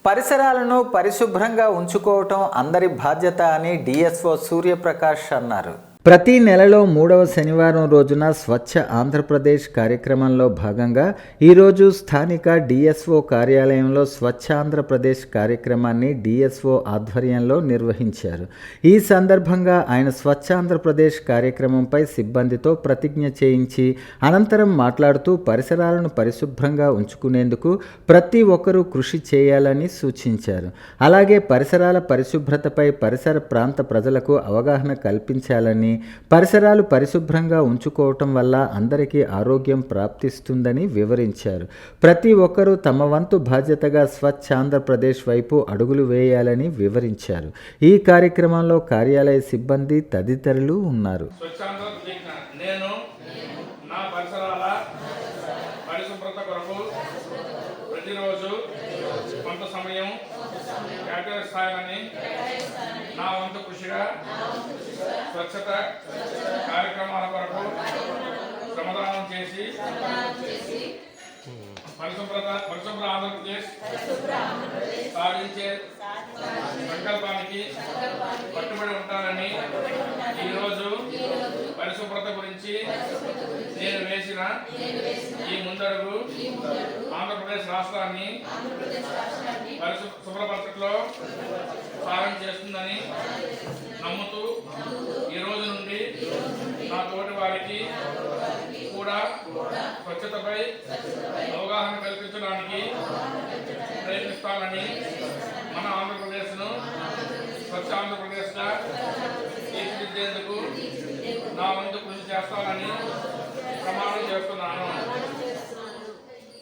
పరిసరాలను పరిశుభ్రంగా ఉంచుకోవటం అందరి బాధ్యత అని డిఎస్ఓ సూర్యప్రకాష్ అన్నారు. ప్రతి నెలలో 3వ శనివారం రోజున స్వచ్ఛ ఆంధ్రప్రదేశ్ కార్యక్రమంలో భాగంగా ఈరోజు స్థానిక డిఎస్ఓ కార్యాలయంలో స్వచ్ఛ ఆంధ్రప్రదేశ్ కార్యక్రమాన్ని డిఎస్ఓ ఆధ్వర్యంలో నిర్వహించారు. ఈ సందర్భంగా ఆయన స్వచ్ఛ ఆంధ్రప్రదేశ్ కార్యక్రమంపై సిబ్బందితో ప్రతిజ్ఞ చేయించి అనంతరం మాట్లాడుతూ పరిసరాలను పరిశుభ్రంగా ఉంచుకునేందుకు ప్రతి ఒక్కరూ కృషి చేయాలని సూచించారు. అలాగే పరిసరాల పరిశుభ్రతపై పరిసర ప్రాంత ప్రజలకు అవగాహన కల్పించాలని, పరిసరాలు పరిశుభ్రంగా ఉంచుకోవటం వల్ల అందరికీ ఆరోగ్యం ప్రాప్తిస్తుందని వివరించారు. ప్రతి ఒక్కరూ తమ వంతు బాధ్యతగా స్వచ్ఛ ఆంధ్రప్రదేశ్ వైపు అడుగులు వేయాలని వివరించారు. ఈ కార్యక్రమంలో కార్యాలయ సిబ్బంది తదితరులు ఉన్నారు. నా వంతు కృషిగా స్వచ్ఛత కార్యక్రమాల కొరకు శ్రమదానం చేసి పరిశుభ్ర ఆంధ్రప్రదేశ్ సాధించే సంకల్పానికి కట్టుబడి ఉంటానని ఈరోజు పరిశుభ్రత గురించి నేను వేసిన ఈ ముందడుగు ఆంధ్రప్రదేశ్ రాష్ట్రాన్ని శుభ్రపరచట్లో సహాయం చేస్తుందని నమ్ముతూ ఈ రోజు నుండి నా తోటి వారికి కూడా స్వచ్ఛతపై అవగాహన కల్పించడానికి ప్రయత్నిస్తానని, మన ఆంధ్రప్రదేశ్ను స్వచ్ఛ ఆంధ్రప్రదేశ్గా తీర్చిదిద్దేందుకు నా వంతు కృషి చేస్తానని ప్రమాణం చేస్తున్నాను.